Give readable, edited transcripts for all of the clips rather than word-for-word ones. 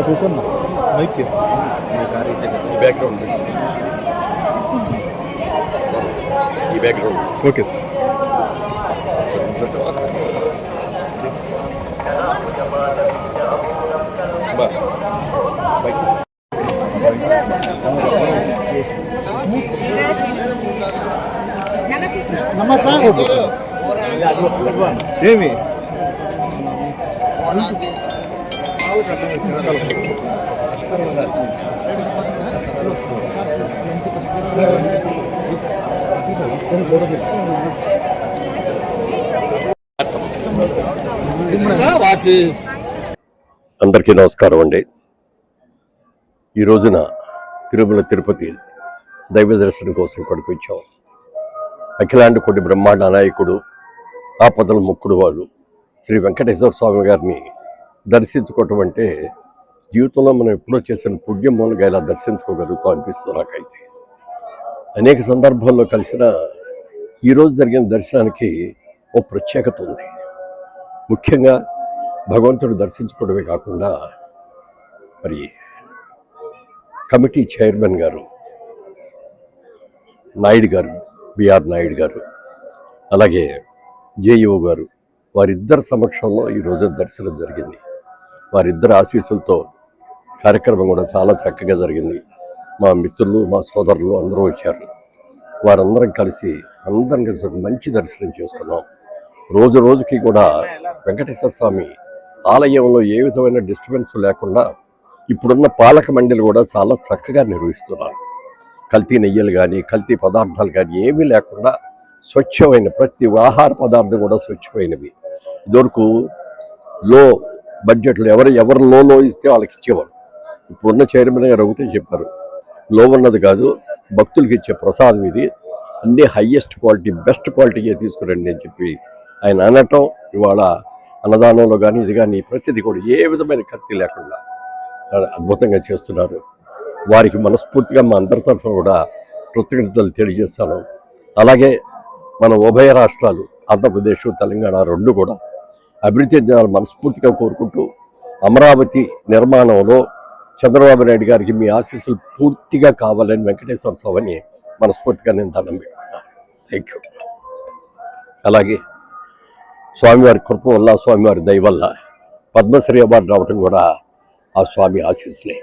చూసాను మైక్ ఈ background okay sir. నమస్తే ఏమి అందరికీ నమస్కారం అండి. ఈ రోజున తిరుమల తిరుపతి దైవ దర్శనం కోసం ఇక్కడికి వచ్చాం. అఖిలాండ కోటి బ్రహ్మాండ నాయకుడు ఆపదల ముక్కుడు వాడు శ్రీ వెంకటేశ్వర స్వామి గారిని దర్శించుకోవటం అంటే జీవితంలో మనం ఎప్పుడో చేసిన పుణ్యం మూలంగా ఇలా దర్శించుకోగలుగుతాం అనిపిస్తుంది నాకైతే. అనేక సందర్భాల్లో కలిసిన ఈరోజు జరిగిన దర్శనానికి ఓ ప్రత్యేకత ఉంది. ముఖ్యంగా భగవంతుడు దర్శించుకోవడమే కాకుండా మరి కమిటీ చైర్మన్ గారు నాయుడు గారు, బిఆర్ నాయుడు గారు, అలాగే జేఈఓ గారు, వారిద్దరి సమక్షంలో ఈరోజు దర్శనం జరిగింది. వారిద్దరి ఆశీస్సులతో కార్యక్రమం కూడా చాలా చక్కగా జరిగింది. మా మిత్రులు, మా సోదరులు అందరూ వచ్చారు. వారందరం కలిసి ఒక మంచి దర్శనం చేసుకున్నాం. రోజు రోజుకి కూడా వెంకటేశ్వర స్వామి ఆలయంలో ఏ విధమైన డిస్టర్బెన్స్ లేకుండా ఇప్పుడున్న పాలక మండలి కూడా చాలా చక్కగా నిర్వహిస్తున్నారు. కల్తీ నెయ్యలు కానీ కల్తీ పదార్థాలు కానీ ఏమీ లేకుండా స్వచ్ఛమైన ప్రతి ఆహార పదార్థం కూడా స్వచ్ఛమైనవి. ఇదివరకు లో బడ్జెట్లో ఎవరు లో ఇస్తే వాళ్ళకి ఇచ్చేవారు. ఇప్పుడున్న చైర్మన్ గారు ఒకటే చెప్పారు, లో ఉన్నది కాదు, భక్తులకి ఇచ్చే ప్రసాదం ఇది, అన్నీ హయ్యెస్ట్ క్వాలిటీ బెస్ట్ క్వాలిటీయే తీసుకురండి అని చెప్పి ఆయన అనటం, ఇవాళ అన్నదానంలో కానీ ఇది కానీ ప్రతిదీ కూడా ఏ విధమైన కల్తీ లేకుండా అద్భుతంగా చేస్తున్నారు. వారికి మనస్ఫూర్తిగా మా అందరి తరఫున కూడా కృతజ్ఞతలు తెలియజేస్తాను. అలాగే మన ఉభయ రాష్ట్రాలు ఆంధ్రప్రదేశ్, తెలంగాణ రెండు కూడా అభివృద్ధి చెందాలని మనస్ఫూర్తిగా కోరుకుంటూ, అమరావతి నిర్మాణంలో చంద్రబాబు నాయుడు గారికి మీ ఆశీస్సులు పూర్తిగా కావాలని వెంకటేశ్వర స్వామిని మనస్ఫూర్తిగా నేను దండం పెట్టుకున్నాను. Thank you. అలాగే స్వామివారి కృప వల్ల, స్వామివారి దయ వల్ల పద్మశ్రీ అవార్డు రావడం కూడా ఆ స్వామి ఆశీస్సులే.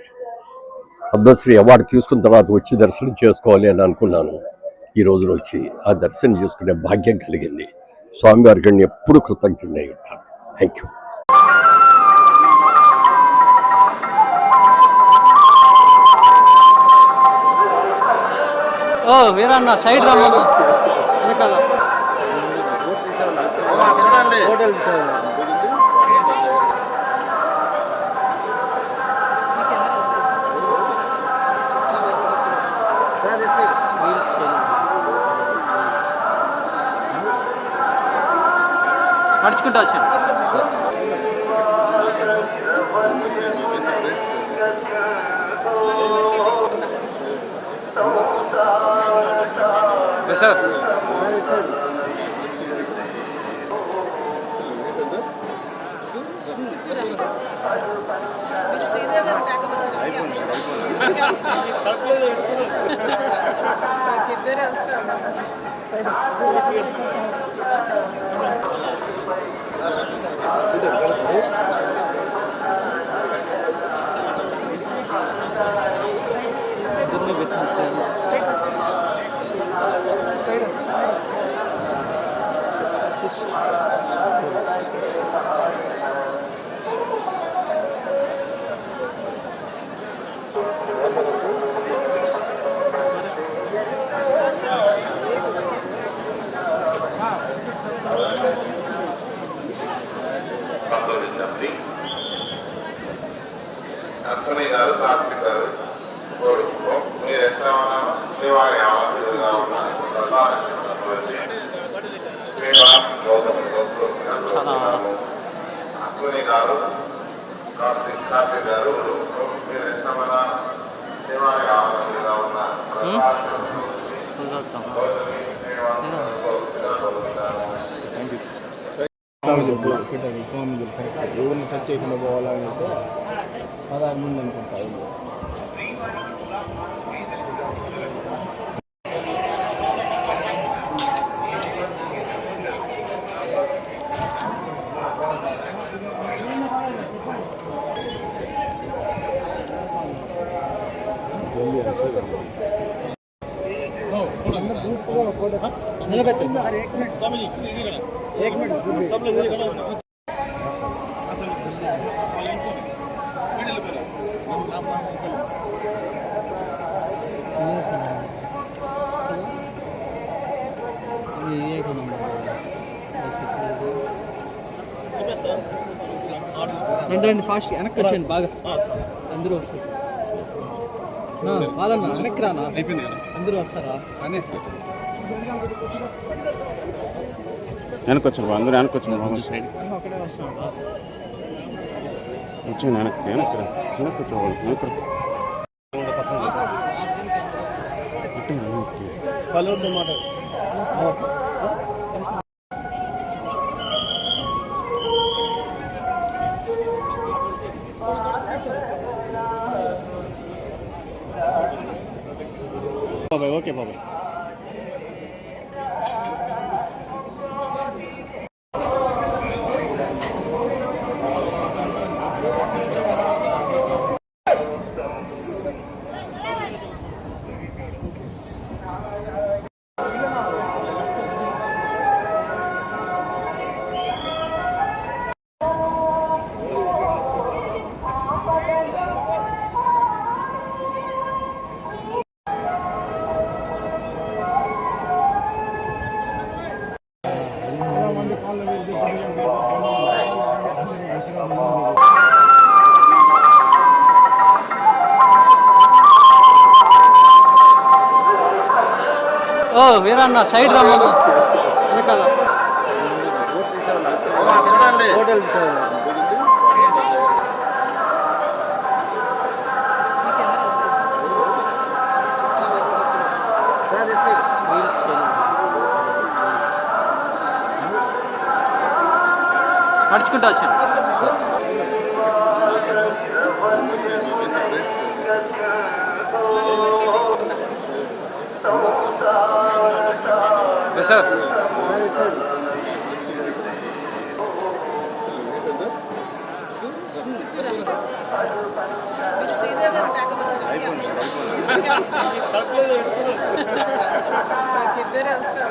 పద్మశ్రీ అవార్డు తీసుకున్న తర్వాత వచ్చి దర్శనం చేసుకోవాలి అని అనుకున్నాను. ఈ రోజున వచ్చి ఆ దర్శనం చేసుకునే భాగ్యం కలిగింది. స్వామివారికి నేను ఎప్పుడు కృతజ్ఞుడై ఉంటాను. Thank you. వీరన్న సైడ్ రమ్మన్నా హోటల్ నడుచుకుంటా వచ్చాను. సార్ ఇద్దరే వస్తాం. అశ్వని గారు, సాత్విక్ గారు కోరుకో మీరు ఎట్లా ఉన్నామో శ్రీవారి ఆవాసులుగా ఉన్న అశ్వని గారు కార్తీక్ గారు మీరు ఇష్టమైన శివాలయ ఆనందంగా ఉన్న ఎవరిని టచ్ చేయకుండా పోవాలనేసి 16 మంది అనుకుంటా. రండి ఫాస్ట్ వెనక్కి వచ్చేయండి బాగా అందరూ వస్తారు వాళ్ళన్నా వెనక్కి రానా అయిపోయింది అందరూ వస్తారా వెనకొచ్చారు అందరూ వెనకొచ్చారు ఒకటే వస్తాను వచ్చాను వెనక్కి వచ్చేవాళ్ళు వెనక్కి మాట బాబాయ్ ఓకే బాబాయ్ ఓ వీరన్న సైడ్ రమ్మన్నా వెనకాల హోటల్ నడుచుకుంటూ వచ్చాను సార్ ఇద్దరే వస్తారు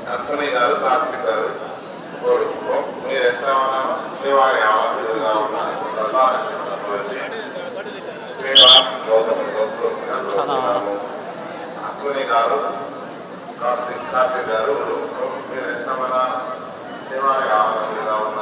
అశ్విని గారు కార్తీక్ గారు మీరు ఎట్లా ఉన్నామో శివాలయ ఆనందంగా ఉన్న అశ్విని గారు కార్తీక్ గారు మీరు ఇష్టమైన శివాలయ ఆనందంగా ఉన్న